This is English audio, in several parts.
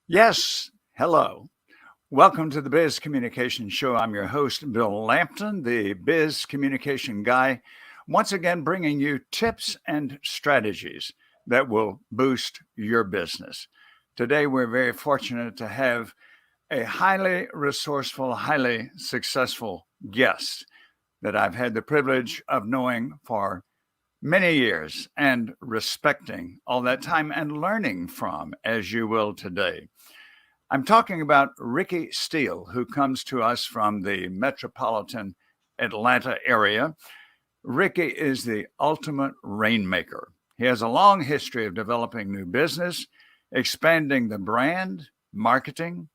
Yes, hello. Welcome to the Biz Communication Show. I'm your host, Bill Lampton, the Biz Communication Guy, once again bringing you tips and strategies that will boost your business. Today, we're very fortunate to have a highly resourceful, highly successful guest that I've had the privilege of knowing for many years and respecting all that time and learning from, as you will today. I'm talking about Ricky Steele, who comes to us from the metropolitan Atlanta area. Ricky is the ultimate rainmaker. He has a long history of developing new business, expanding the brand, marketing,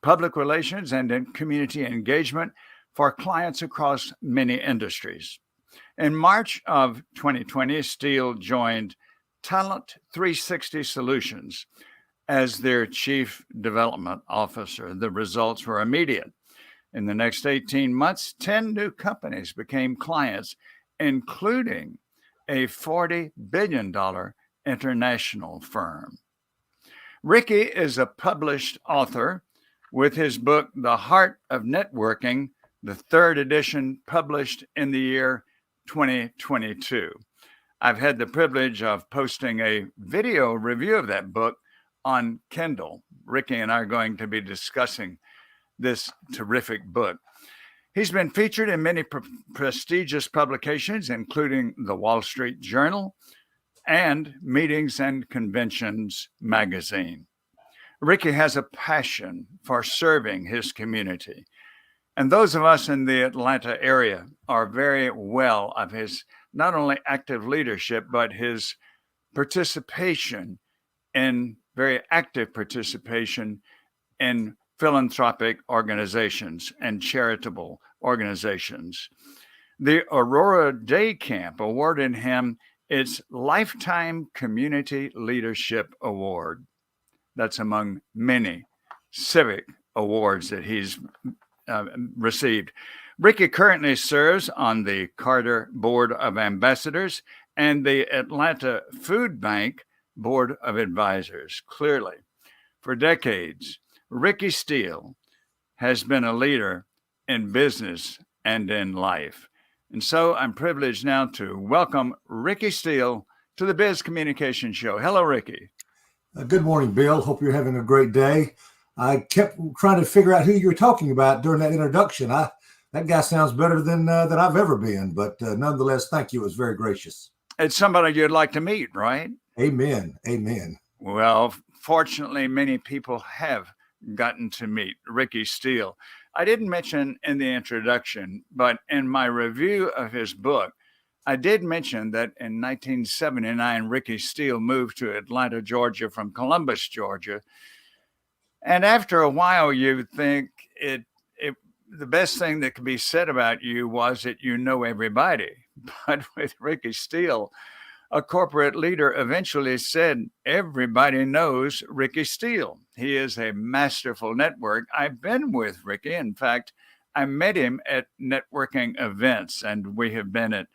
public relations, and in community engagement for clients across many industries. In March of 2020, Steele joined Talent 360 Solutions as their chief development officer. The results were immediate. In the next 18 months, 10 new companies became clients, including a $40 billion international firm. Ricky is a published author with his book, The Heart of Networking, the third edition, published in the year 2022. I've had the privilege of posting a video review of that book on Kindle. Ricky and I are going to be discussing this terrific book. He's been featured in many prestigious publications, including the Wall Street Journal and Meetings and Conventions magazine. Ricky has a passion for serving his community. And those of us in the Atlanta area are very well of his not only active leadership, but his participation in very active participation in philanthropic organizations and charitable organizations. The Aurora Day Camp awarded him its Lifetime Community Leadership Award. That's among many civic awards that he's received. Ricky currently serves on the Carter Board of Ambassadors and the Atlanta Food Bank Board of Advisors. Clearly, for decades, Ricky Steele has been a leader in business and in life. And so I'm privileged now to welcome Ricky Steele to the Biz Communication Show. Hello, Ricky. Good morning, Bill. Hope you're having a great day. I kept trying to figure out who you were talking about during that introduction. That guy sounds better than I've ever been, but nonetheless, thank you. It was very gracious. It's somebody you'd like to meet, right? Amen. Amen. Well, fortunately, many people have gotten to meet Ricky Steele. I didn't mention in the introduction, but in my review of his book, I did mention that in 1979, Ricky Steele moved to Atlanta, Georgia from Columbus, Georgia. And after a while, you think the best thing that could be said about you was that you know everybody. But with Ricky Steele, a corporate leader eventually said, everybody knows Ricky Steele. He is a masterful network. I've been with Ricky. In fact, I met him at networking events, and we have been at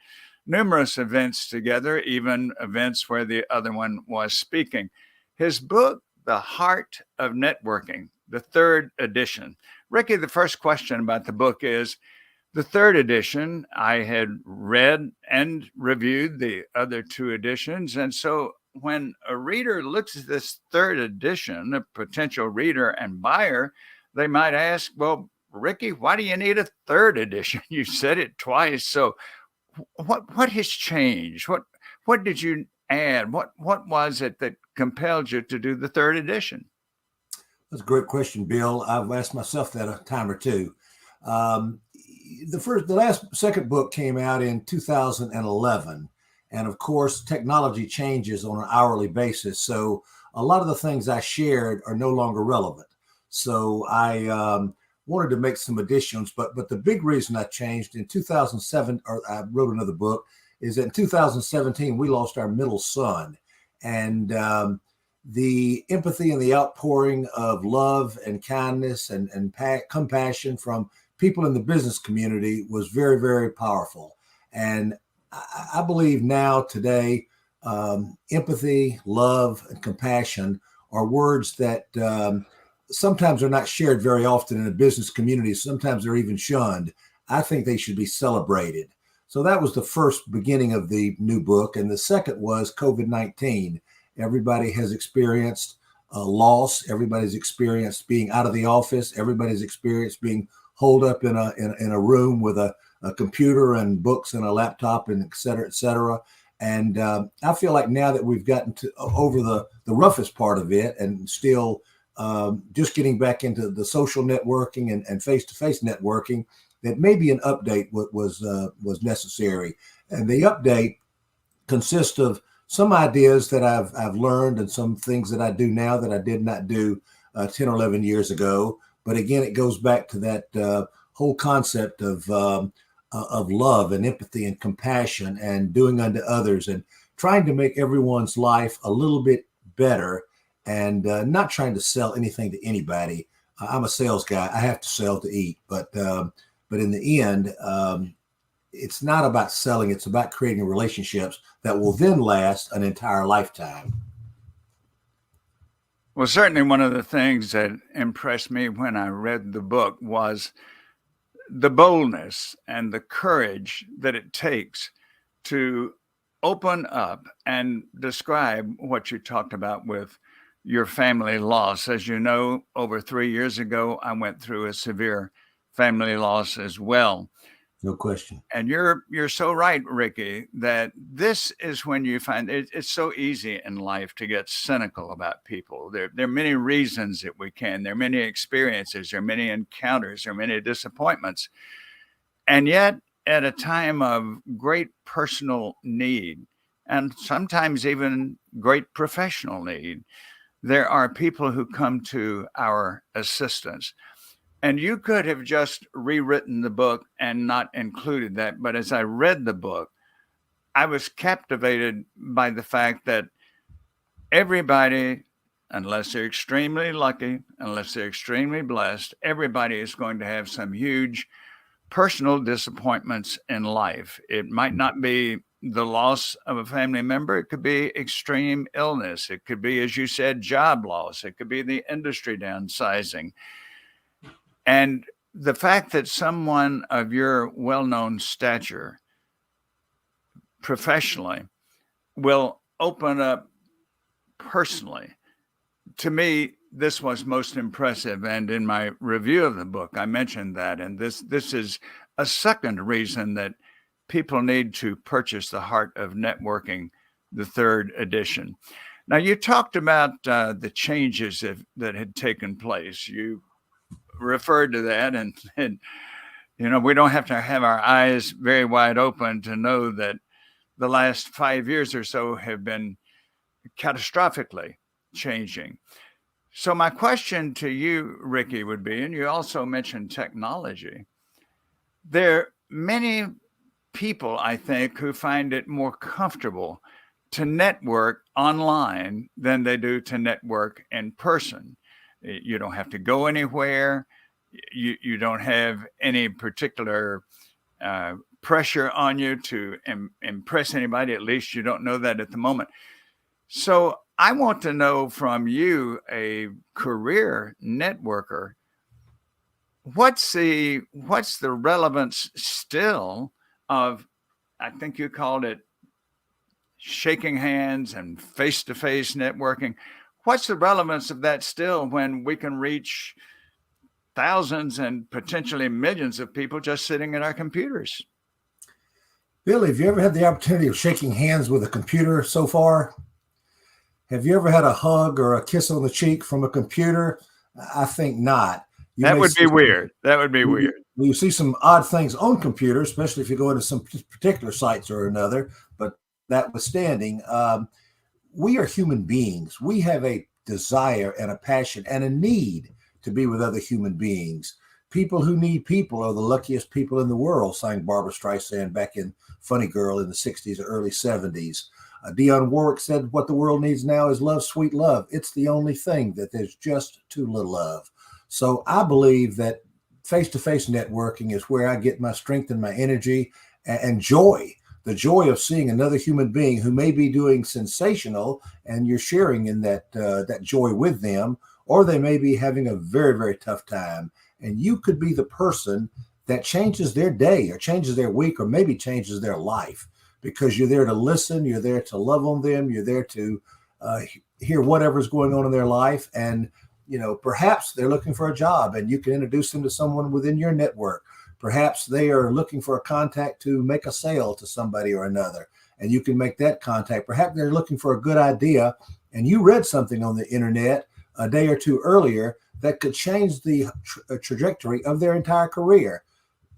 numerous events together, even events where the other one was speaking. His book, The Heart of Networking, the third edition. Ricky, the first question about the book is, the third edition, I had read and reviewed the other two editions. And so when a reader looks at this third edition, a potential reader and buyer, they might ask, well, Ricky, why do you need a third edition? You said it twice. So what has changed? What did you add? What was it that compelled you to do the third edition? That's a great question, Bill. I've asked myself that a time or two. The second book came out in 2011. And of course, technology changes on an hourly basis. So a lot of the things I shared are no longer relevant. So I wanted to make some additions, but the big reason I changed in 2007, or I wrote another book, is that in 2017, we lost our middle son. And the empathy and the outpouring of love and kindness and compassion from people in the business community was very, very powerful. And I believe now, today, empathy, love, and compassion are words that sometimes are not shared very often in a business community. Sometimes they're even shunned. I think they should be celebrated. So that was the first beginning of the new book. And the second was COVID-19. Everybody has experienced loss. Everybody's experienced being out of the office. Everybody's experienced being holed up in a room with a computer and books and a laptop and et cetera, et cetera. And I feel like now that we've gotten to over the roughest part of it and still just getting back into the social networking and face-to-face networking, that maybe an update was necessary. And the update consists of some ideas that I've learned and some things that I do now that I did not do 10 or 11 years ago. But again, it goes back to that whole concept of love and empathy and compassion and doing unto others and trying to make everyone's life a little bit better and not trying to sell anything to anybody. I'm a sales guy. I have to sell to eat. But in the end, it's not about selling. It's about creating relationships that will then last an entire lifetime. Well, certainly one of the things that impressed me when I read the book was the boldness and the courage that it takes to open up and describe what you talked about with your family loss. As you know, over 3 years ago, I went through a severe family loss as well. No question. And you're so right, Ricky, that this is when you find it's so easy in life to get cynical about people. There are many reasons that we can. There are many experiences. There are many encounters. There are many disappointments. And yet, at a time of great personal need, and sometimes even great professional need, there are people who come to our assistance. And you could have just rewritten the book and not included that. But as I read the book, I was captivated by the fact that everybody, unless they're extremely lucky, unless they're extremely blessed, everybody is going to have some huge personal disappointments in life. It might not be the loss of a family member. It could be extreme illness. It could be, as you said, job loss. It could be the industry downsizing. And the fact that someone of your well-known stature professionally will open up personally, to me, this was most impressive. And in my review of the book, I mentioned that. And this is a second reason that people need to purchase The Heart of Networking, the third edition. Now, you talked about the changes that had taken place. You referred to that, and you know, we don't have to have our eyes very wide open to know that the last 5 years or so have been catastrophically changing. So my question to you, Ricky, would be, and you also mentioned technology, there are many people, I think, who find it more comfortable to network online than they do to network in person. You don't have to go anywhere. You don't have any particular pressure on you to impress anybody. At least you don't know that at the moment. So I want to know from you, a career networker, what's the relevance still of, I think you called it shaking hands and face-to-face networking. What's the relevance of that still when we can reach thousands and potentially millions of people just sitting at our computers? Billy, have you ever had the opportunity of shaking hands with a computer so far? Have you ever had a hug or a kiss on the cheek from a computer? I think not. That would be weird. That would be weird. You see some odd things on computers, especially if you go into some particular sites or another. But notwithstanding, we are human beings. We have a desire and a passion and a need to be with other human beings. People who need people are the luckiest people in the world, sang Barbra Streisand back in Funny Girl in the 60s or early 70s. Dionne Warwick said, what the world needs now is love, sweet love. It's the only thing that there's just too little of. So I believe that face-to-face networking is where I get my strength and my energy and joy the joy of seeing another human being who may be doing sensational, and you're sharing in that joy with them, or they may be having a very, very tough time, and you could be the person that changes their day or changes their week or maybe changes their life, because you're there to listen, you're there to love on them, you're there to hear whatever's going on in their life. And perhaps they're looking for a job and you can introduce them to someone within your network. Perhaps they are looking for a contact to make a sale to somebody or another, and you can make that contact. Perhaps they're looking for a good idea, and you read something on the internet a day or two earlier that could change the trajectory of their entire career.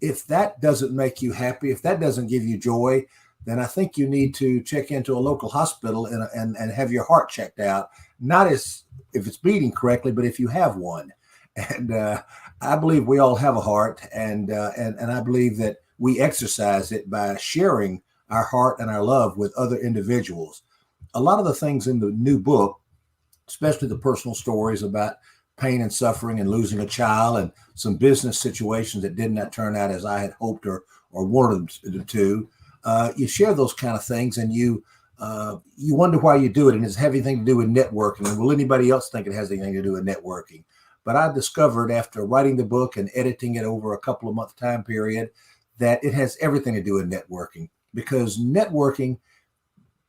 If that doesn't make you happy, if that doesn't give you joy, then I think you need to check into a local hospital and have your heart checked out. Not as if it's beating correctly, but if you have one. And I believe we all have a heart, and I believe that we exercise it by sharing our heart and our love with other individuals. A lot of the things in the new book, especially the personal stories about pain and suffering and losing a child and some business situations that did not turn out as I had hoped or wanted them to, you share those kind of things, and you wonder why you do it, and it's anything to do with networking. And will anybody else think it has anything to do with networking? But I discovered after writing the book and editing it over a couple of month time period that it has everything to do with networking. Because networking,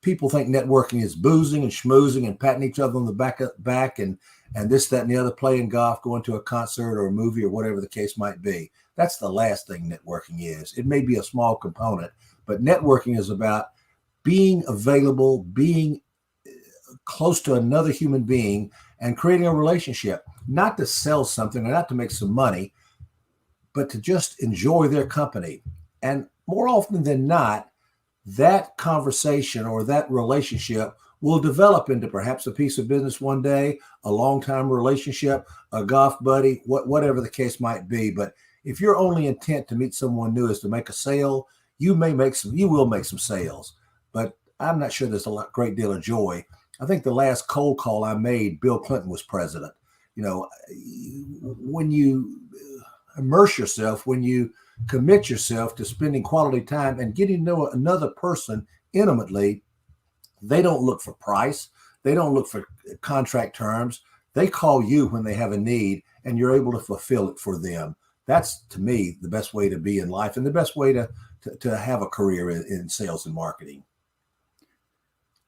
people think networking is boozing and schmoozing and patting each other on the back and this, that, and the other, playing golf, going to a concert or a movie or whatever the case might be. That's the last thing networking is. It may be a small component, but networking is about being available, being close to another human being, and creating a relationship, not to sell something or not to make some money, but to just enjoy their company. And more often than not, that conversation or that relationship will develop into perhaps a piece of business one day, a long-time relationship, a golf buddy, whatever the case might be. But if your only intent to meet someone new is to make a sale, you will make some sales. But I'm not sure there's great deal of joy. I think the last cold call I made, Bill Clinton was president. When you immerse yourself, when you commit yourself to spending quality time and getting to know another person intimately, they don't look for price. They don't look for contract terms. They call you when they have a need, and you're able to fulfill it for them. That's, to me, the best way to be in life and the best way to have a career in sales and marketing.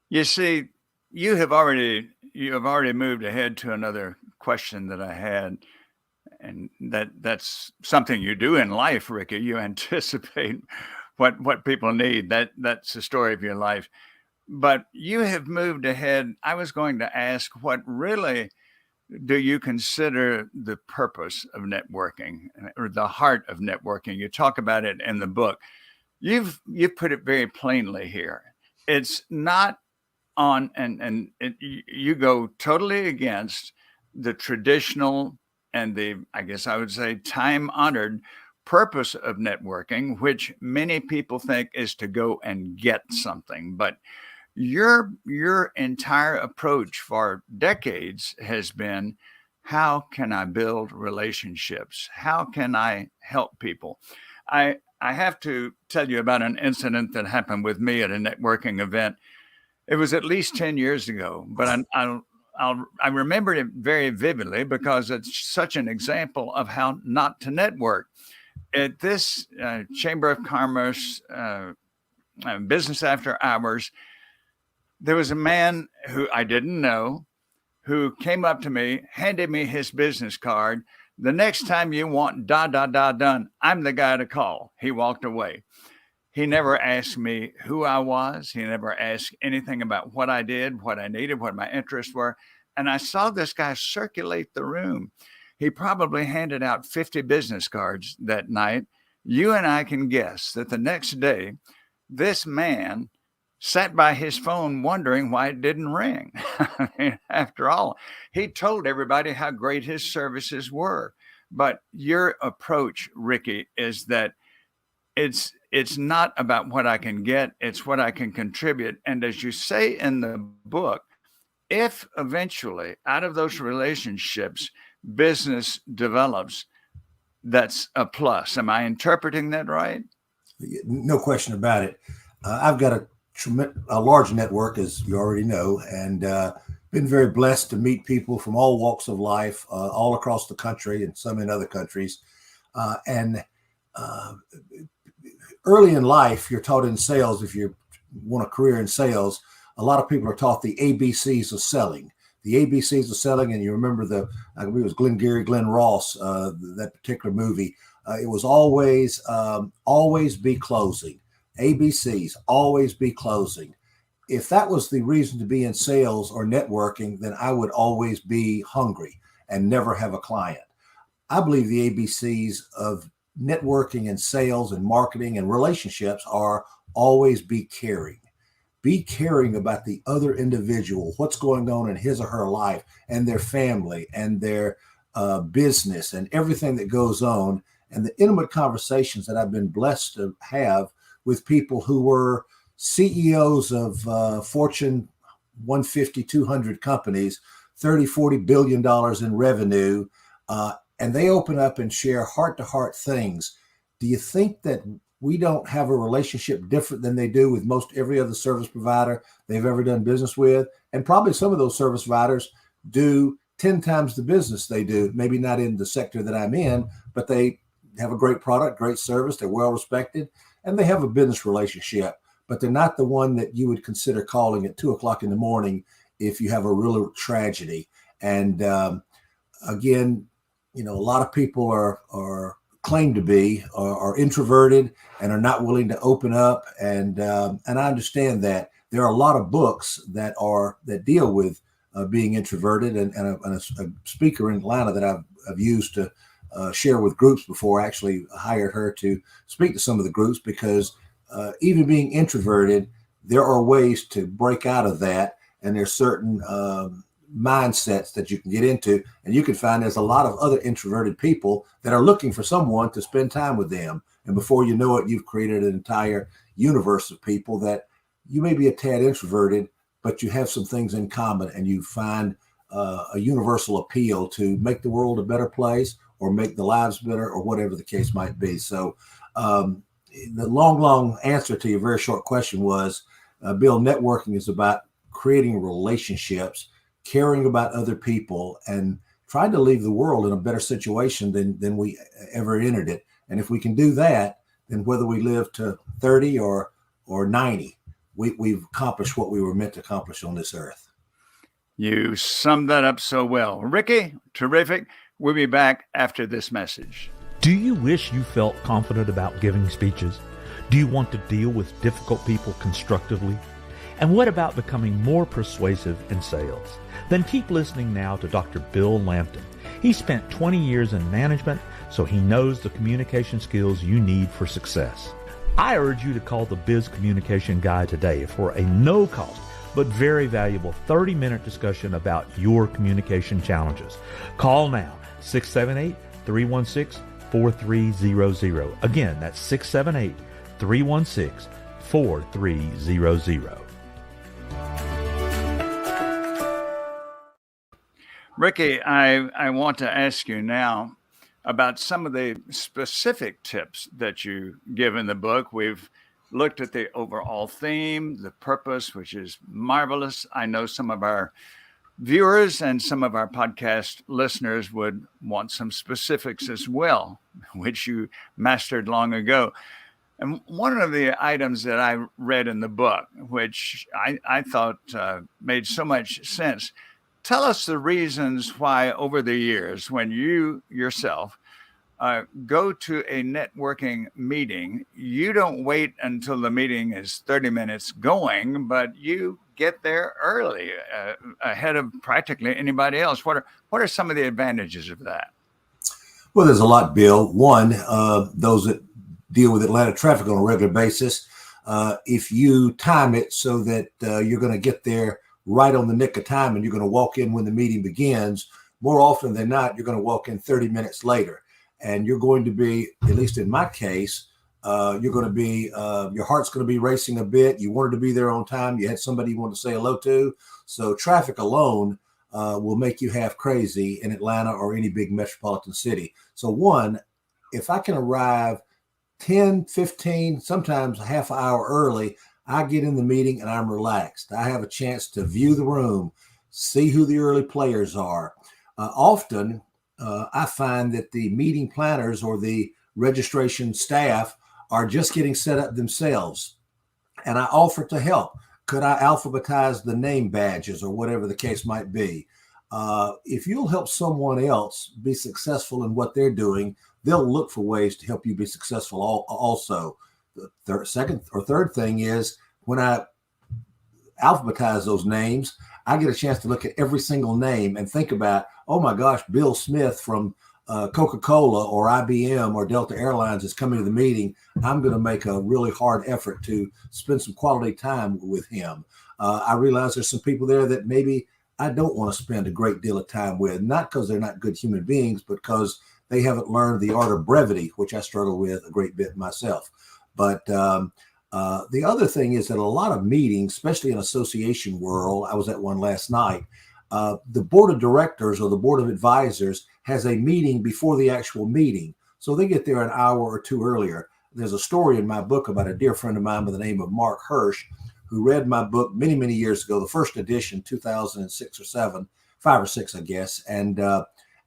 You see, you have already moved ahead to another question that I had, and that's something you do in life, Ricky. You anticipate what people need. That's the story of your life. But you have moved ahead. I was going to ask, what really do you consider the purpose of networking or the heart of networking? You talk about it in the book. You've put it very plainly here. It's not on, and you go totally against the traditional and I guess I would say, time-honored purpose of networking, which many people think is to go and get something. But your entire approach for decades has been, how can I build relationships? How can I help people? I have to tell you about an incident that happened with me at a networking event. It was at least 10 years ago, but I remember it very vividly because it's such an example of how not to network. At this Chamber of Commerce business after hours, there was a man who I didn't know who came up to me, handed me his business card. The next time you want done, I'm the guy to call. He walked away. He never asked me who I was. He never asked anything about what I did, what I needed, what my interests were. And I saw this guy circulate the room. He probably handed out 50 business cards that night. You and I can guess that the next day, this man sat by his phone wondering why it didn't ring. I mean, after all, he told everybody how great his services were. But your approach, Ricky, is that it's not about what I can get, it's what I can contribute. And as you say in the book, if eventually out of those relationships, business develops, that's a plus. Am I interpreting that right? No question about it. I've got a large network, as you already know, and been very blessed to meet people from all walks of life, all across the country and some in other countries. And early in life, you're taught in sales, if you want a career in sales, a lot of people are taught the ABCs of selling. The ABCs of selling, and you remember I believe it was Glenn Ross, that particular movie. It was always be closing. ABCs, always be closing. If that was the reason to be in sales or networking, then I would always be hungry and never have a client. I believe the ABCs of networking and sales and marketing and relationships are always be caring. Be caring about the other individual, what's going on in his or her life and their family and their business and everything that goes on, and the intimate conversations that I've been blessed to have with people who were CEOs of Fortune 150, 200 companies, 30, $40 billion in revenue, and they open up and share heart-to-heart things. Do you think that we don't have a relationship different than they do with most every other service provider they've ever done business with? And probably some of those service providers do 10 times the business they do, maybe not in the sector that I'm in, but they have a great product, great service, they're well respected, and they have a business relationship, but they're not the one that you would consider calling at 2:00 in the morning if you have a real tragedy. And again, a lot of people are claim to be are introverted and are not willing to open up. And I understand that there are a lot of books that deal with being introverted, and a speaker in Atlanta that I've used to share with groups before. I actually hired her to speak to some of the groups because even being introverted, there are ways to break out of that, and there's certain mindsets that you can get into, and you can find there's a lot of other introverted people that are looking for someone to spend time with them, and before you know it, you've created an entire universe of people that you may be a tad introverted, but you have some things in common, and you find a universal appeal to make the world a better place or make the lives better or whatever the case might be. So the long answer to your very short question was, Bill, networking is about creating relationships, caring about other people, and trying to leave the world in a better situation than we ever entered it. And if we can do that, then whether we live to 30 or 90, we've accomplished what we were meant to accomplish on this earth. You summed that up so well. Ricky, terrific. We'll be back after this message. Do you wish you felt confident about giving speeches? Do you want to deal with difficult people constructively? And what about becoming more persuasive in sales? Then keep listening now to Dr. Bill Lampton. He spent 20 years in management, so he knows the communication skills you need for success. I urge you to call the Biz Communication Guy today for a no-cost but very valuable 30-minute discussion about your communication challenges. Call now, 678-316-4300. Again, that's 678-316-4300. Ricky, I want to ask you now about some of the specific tips that you give in the book. We've looked at the overall theme, the purpose, which is marvelous. I know some of our viewers and some of our podcast listeners would want some specifics as well, which you mastered long ago. And one of the items that I read in the book, which I thought made so much sense, tell us the reasons why over the years, when you yourself go to a networking meeting, you don't wait until the meeting is 30 minutes going, but you get there early, ahead of practically anybody else. What are some of the advantages of that? Well, there's a lot, Bill. One, those that deal with Atlanta traffic on a regular basis, if you time it so that you're going to get there right on the nick of time and you're going to walk in when the meeting begins, more often than not, you're going to walk in 30 minutes later. And you're going to be, at least in my case, you're going to be, your heart's going to be racing a bit. You wanted to be there on time. You had somebody you wanted to say hello to. So traffic alone will make you half crazy in Atlanta or any big metropolitan city. So one, if I can arrive 10, 15, sometimes a half hour early, I get in the meeting and I'm relaxed. I have a chance to view the room, see who the early players are. Often, I find that the meeting planners or the registration staff are just getting set up themselves. And I offer to help. Could I alphabetize the name badges or whatever the case might be? If you'll help someone else be successful in what they're doing, they'll look for ways to help you be successful also. The second or third thing is when I alphabetize those names, I get a chance to look at every single name and think about, oh my gosh, Bill Smith from Coca-Cola or IBM or Delta Airlines is coming to the meeting. I'm going to make a really hard effort to spend some quality time with him. I realize there's some people there that maybe I don't want to spend a great deal of time with, not because they're not good human beings, but because they haven't learned the art of brevity, which I struggle with a great bit myself. But the other thing is that a lot of meetings, especially in association world, I was at one last night, the board of directors or the board of advisors has a meeting before the actual meeting. So they get there an hour or two earlier. There's a story in my book about a dear friend of mine by the name of Mark Hirsch, who read my book many, many years ago, the first edition, 2006 or 7, 5 or 6, I guess. And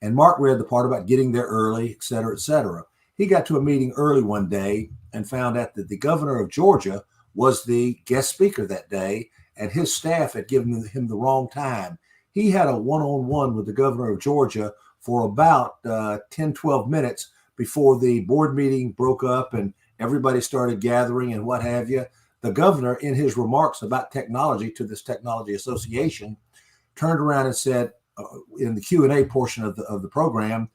Mark read the part about getting there early, et cetera, et cetera. He got to a meeting early one day and found out that the governor of Georgia was the guest speaker that day, and his staff had given him the wrong time. He had a one-on-one with the governor of Georgia for about 10, 12 minutes before the board meeting broke up and everybody started gathering and what have you. The governor, in his remarks about technology to this technology association, turned around and said in the Q&A portion of the program,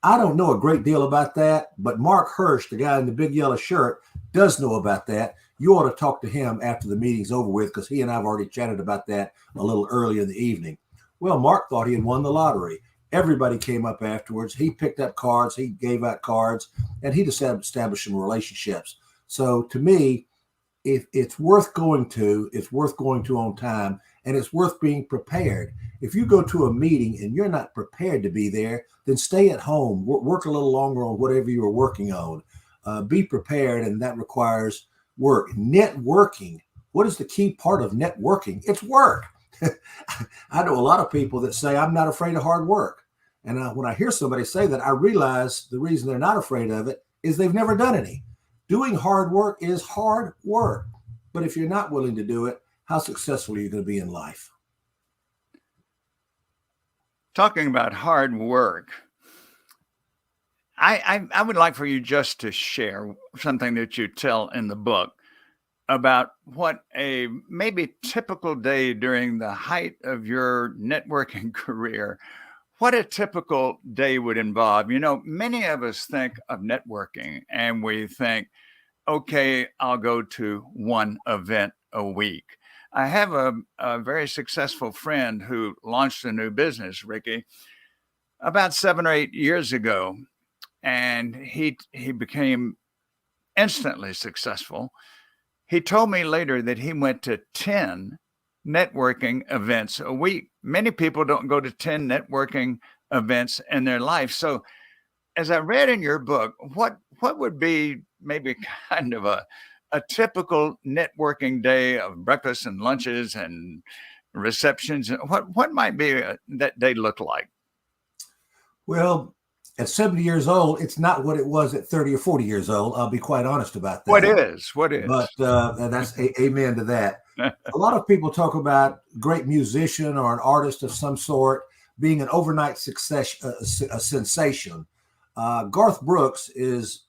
I don't know a great deal about that, but Mark Hirsch, the guy in the big yellow shirt, does know about that. You ought to talk to him after the meeting's over with, because he and I have already chatted about that a little early in the evening. Well, Mark thought he had won the lottery. Everybody came up afterwards. He picked up cards, he gave out cards, and he decided to establish some relationships. So to me, if it's worth going to, it's worth going to on time, and it's worth being prepared. If you go to a meeting and you're not prepared to be there, then stay at home, work a little longer on whatever you are working on. Be prepared, and that requires work. Networking. What is the key part of networking? It's work. I know a lot of people that say, I'm not afraid of hard work. And when I hear somebody say that, I realize the reason they're not afraid of it is they've never done any. Doing hard work is hard work. But if you're not willing to do it, how successful are you going to be in life? Talking about hard work, I would like for you just to share something that you tell in the book about what a maybe typical day during the height of your networking career, what a typical day would involve. You know, many of us think of networking and we think, okay, I'll go to one event a week. I have a very successful friend who launched a new business, Ricky, about 7 or 8 years ago. And he became instantly successful. He told me later that he went to 10 networking events a week. Many people don't go to 10 networking events in their life. So as I read in your book, what would be maybe kind of a typical networking day of breakfast and lunches and receptions? What might be that day look like? Well, at 70 years old, it's not what it was at 30 or 40 years old. I'll be quite honest about that. What is? But that's amen to that. A lot of people talk about a great musician or an artist of some sort being an overnight success, a sensation. Garth Brooks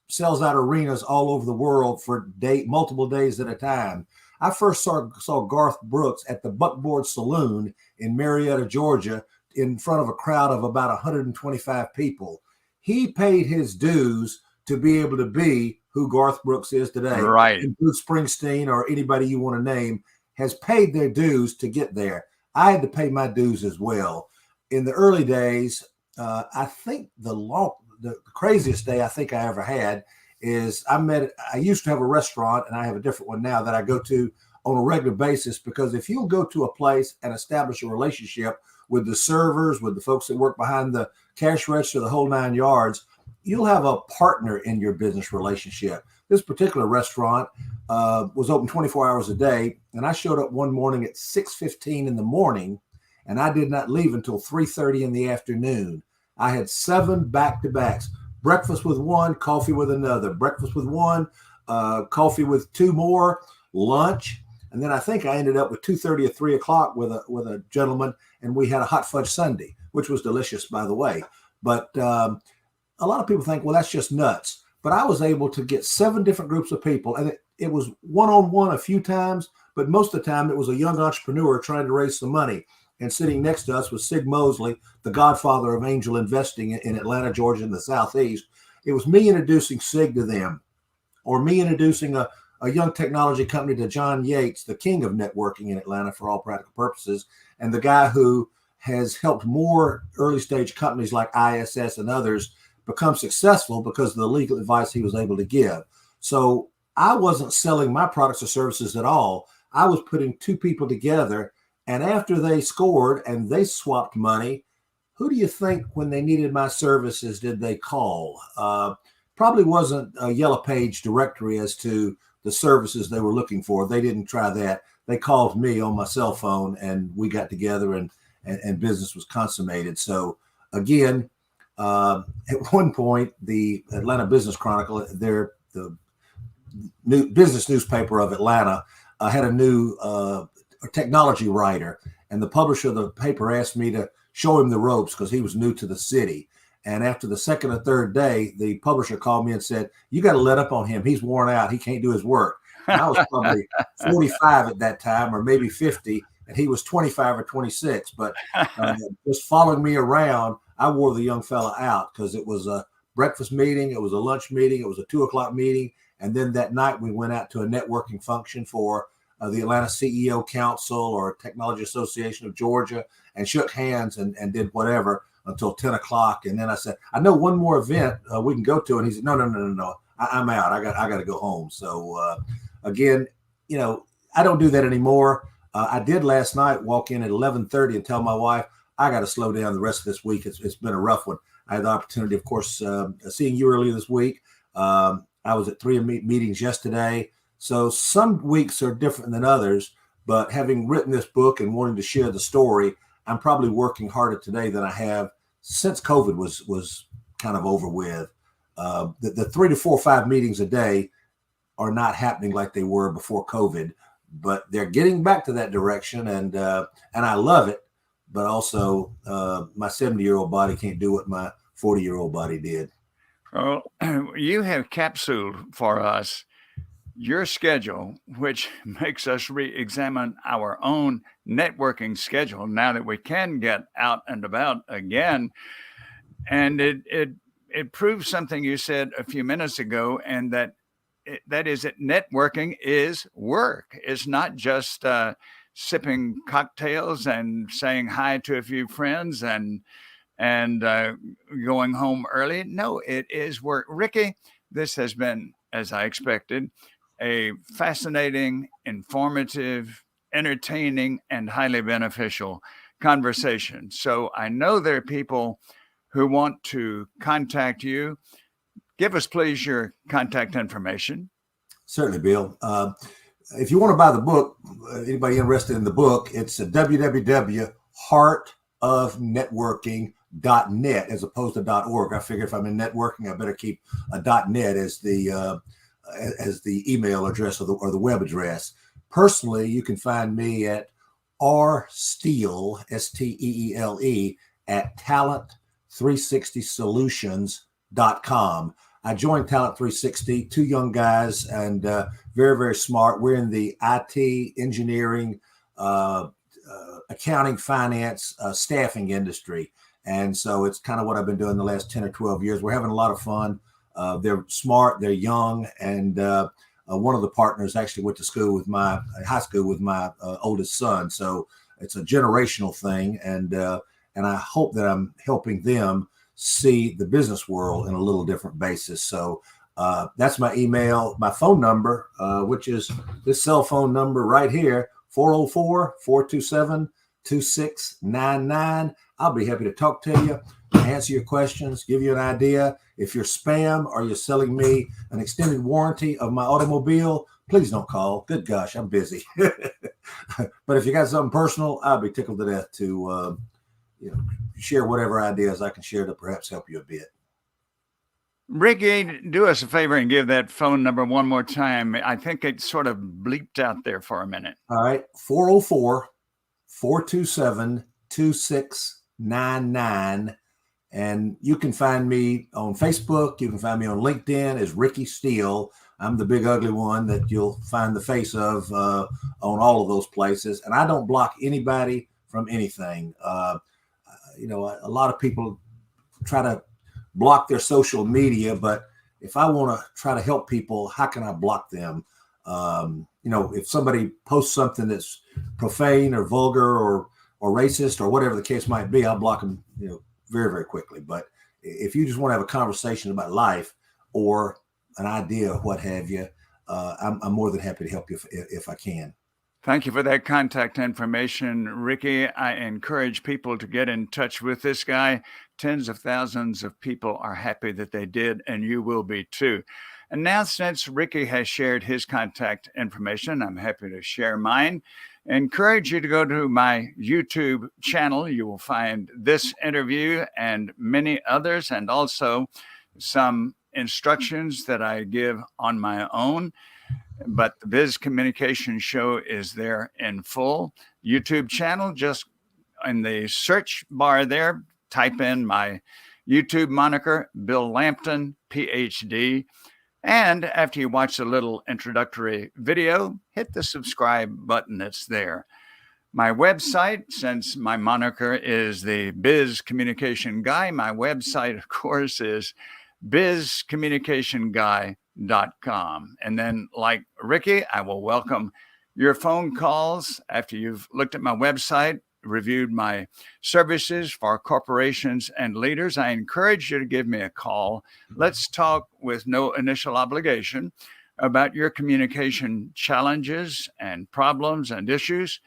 sells out arenas all over the world for multiple days at a time. I first saw Garth Brooks at the Buckboard Saloon in Marietta, Georgia, in front of a crowd of about 125 people. He paid his dues to be able to be who Garth Brooks is today. Right. And Bruce Springsteen or anybody you want to name has paid their dues to get there. I had to pay my dues as well. In the early days, I think the craziest day I think I ever had is I used to have a restaurant, and I have a different one now that I go to on a regular basis, because if you'll go to a place and establish a relationship with the servers, with the folks that work behind the cash register, the whole 9 yards, you'll have a partner in your business relationship. this particular restaurant was open 24 hours a day. And I showed up one morning at 6:15 in the morning, and I did not leave until 3:30 in the afternoon. I had 7 back-to-backs, breakfast with one, coffee with another, breakfast with one, coffee with 2 more, lunch. And then I think I ended up with 2:30 or 3 o'clock with a gentleman, and we had a hot fudge sundae, which was delicious, by the way. But a lot of people think, well, that's just nuts. But I was able to get 7 different groups of people, and it was one-on-one a few times, but most of the time it was a young entrepreneur trying to raise some money. And sitting next to us was Sig Mosley, the godfather of angel investing in Atlanta, Georgia, in the Southeast. It was me introducing Sig to them, or me introducing a young technology company to John Yates, the king of networking in Atlanta for all practical purposes, and the guy who has helped more early stage companies like ISS and others become successful because of the legal advice he was able to give. So I wasn't selling my products or services at all. I was putting 2 people together, and after they scored and they swapped money, who do you think when they needed my services did they call? Probably wasn't a Yellow Page directory as to the services they were looking for. They didn't try that. They called me on my cell phone, and we got together and business was consummated. So again, at one point, the Atlanta Business Chronicle, the new business newspaper of Atlanta, had a new technology writer, and the publisher of the paper asked me to show him the ropes because he was new to the city. And after the second or third day, the publisher called me and said, "You got to let up on him. He's worn out. He can't do his work." And I was probably 45 at that time, or maybe 50, and he was 25 or 26. But just following me around, I wore the young fella out because it was a breakfast meeting, it was a lunch meeting, it was a 2 o'clock meeting. And then that night we went out to a networking function for the Atlanta CEO Council or Technology Association of Georgia, and shook hands and did whatever until 10 o'clock. And then I said, "I know one more event we can go to." And he said, No. I'm out. I got to go home. So again, I don't do that anymore. I did last night walk in at 11:30 and tell my wife, I got to slow down the rest of this week. It's been a rough one. I had the opportunity, of course, seeing you earlier this week. I was at 3 meetings yesterday. So some weeks are different than others, but having written this book and wanting to share the story, I'm probably working harder today than I have since COVID was kind of over with. The 3 to 4 or 5 meetings a day are not happening like they were before COVID, but they're getting back to that direction, and I love it. But also, my 70-year-old body can't do what my 40-year-old body did. Well, you have capsuled for us your schedule, which makes us re-examine our own networking schedule now that we can get out and about again. And it proves something you said a few minutes ago, and that is that networking is work. It's not just sipping cocktails and saying hi to a few friends and going home early. No, it is work. Ricky, this has been, as I expected, a fascinating, informative, entertaining, and highly beneficial conversation. So I know there are people who want to contact you. Give us, please, your contact information. Certainly, Bill. If you want to buy the book, anybody interested in the book, it's at www.heartofnetworking.net as opposed to .org. I figure if I'm in networking, I better keep a .net as the email address or the web address. Personally, you can find me at rsteele, Steele, at talent360solutions.com. I joined Talent 360, 2 young guys, and very, very smart. We're in the IT, engineering, accounting, finance, staffing industry. And so it's kind of what I've been doing the last 10 or 12 years. We're having a lot of fun. They're smart, they're young, and one of the partners actually went to high school with my oldest son. So it's a generational thing, and I hope that I'm helping them see the business world in a little different basis. So that's my email, my phone number, which is this cell phone number right here, 404-427-2699. I'll be happy to talk to you, answer your questions, give you an idea. If you're spam or you're selling me an extended warranty of my automobile, please don't call. Good gosh, I'm busy. But if you got something personal, I'll be tickled to death to share whatever ideas I can share to perhaps help you a bit. Ricky, do us a favor and give that phone number one more time. I think it sort of bleeped out there for a minute. All right, 404-427-2699. And you can find me on Facebook. You can find me on LinkedIn as Ricky Steele. I'm the big ugly one that you'll find the face of on all of those places. And I don't block anybody from anything. A lot of people try to block their social media, but if I want to try to help people, how can I block them? If somebody posts something that's profane or vulgar or racist or whatever the case might be, I'll block them, very, very quickly. But if you just want to have a conversation about life or an idea, what have you, I'm more than happy to help you if I can. Thank you for that contact information, Ricky. I encourage people to get in touch with this guy. Tens of thousands of people are happy that they did, and you will be too. And now, since Ricky has shared his contact information, I'm happy to share mine. I encourage you to go to my YouTube channel. You will find this interview and many others, and also some instructions that I give on my own. But the Biz Communication Show is there in full. YouTube channel, just in the search bar there, type in my YouTube moniker, Bill Lampton, Ph.D. And after you watch the little introductory video, hit the subscribe button that's there. My website, since my moniker is the Biz Communication Guy, my website, of course, is bizcommunicationguy.com. And then, like Ricky, I will welcome your phone calls after you've looked at my website, reviewed my services for corporations and leaders. I encourage you to give me a call. Let's talk with no initial obligation about your communication challenges and problems and issues,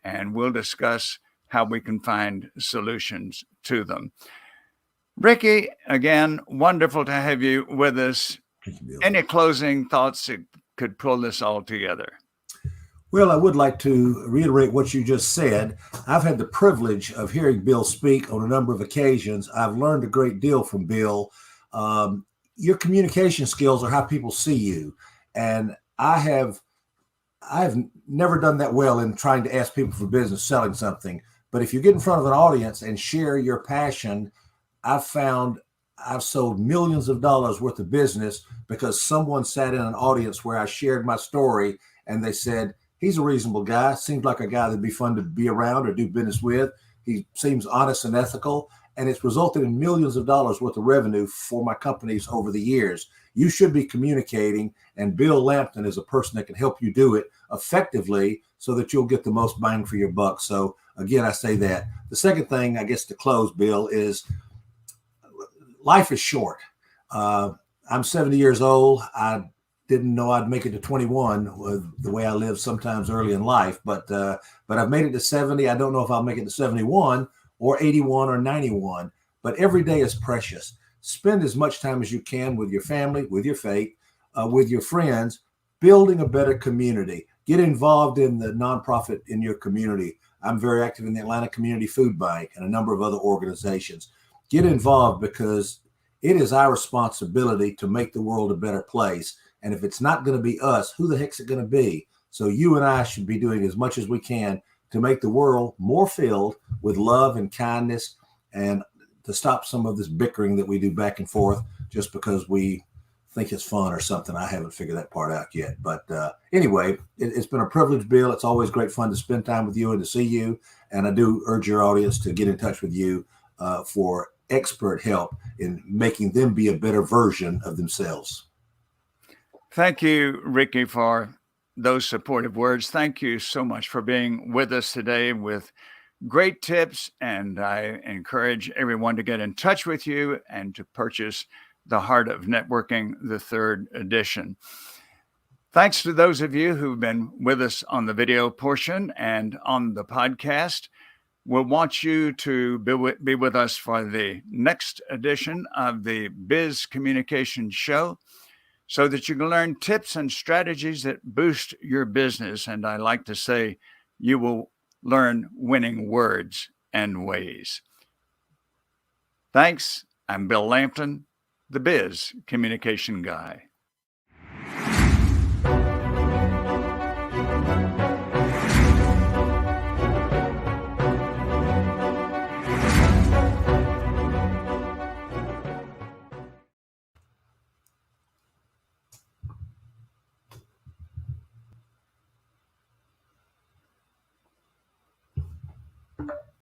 and we'll discuss how we can find solutions to them. Ricky, again, wonderful to have you with us. Any closing thoughts that could pull this all together? Well, I would like to reiterate what you just said. I've had the privilege of hearing Bill speak on a number of occasions. I've learned a great deal from Bill. Your communication skills are how people see you. And I've never done that well in trying to ask people for business, selling something. But if you get in front of an audience and share your passion, I've found I've sold millions of dollars worth of business because someone sat in an audience where I shared my story and they said, he's a reasonable guy. Seems like a guy that'd be fun to be around or do business with. He seems honest and ethical. And it's resulted in millions of dollars worth of revenue for my companies over the years. You should be communicating, and Bill Lampton is a person that can help you do it effectively so that you'll get the most bang for your buck. So again, I say that. The second thing, I guess, to close, Bill, is life is short. I'm 70 years old. I didn't know I'd make it to 21 with the way I live sometimes early in life, but I've made it to 70. I don't know if I'll make it to 71 or 81 or 91, but every day is precious. Spend as much time as you can with your family, with your faith, with your friends, building a better community. Get involved in the nonprofit in your community. I'm very active in the Atlanta Community Food Bank and a number of other organizations. Get involved because it is our responsibility to make the world a better place. And if it's not going to be us, who the heck's it going to be? So you and I should be doing as much as we can to make the world more filled with love and kindness, and to stop some of this bickering that we do back and forth just because we think it's fun or something. I haven't figured that part out yet. But anyway, it's been a privilege, Bill. It's always great fun to spend time with you and to see you. And I do urge your audience to get in touch with you for expert help in making them be a better version of themselves. Thank you, Ricky, for those supportive words. Thank you so much for being with us today with great tips. And I encourage everyone to get in touch with you and to purchase The Heart of Networking, the third edition. Thanks to those of you who've been with us on the video portion and on the podcast. We'll want you to be with us for the next edition of the Biz Communication Show so that you can learn tips and strategies that boost your business. And I like to say you will learn winning words and ways. Thanks. I'm Bill Lampton, the Biz Communication Guy.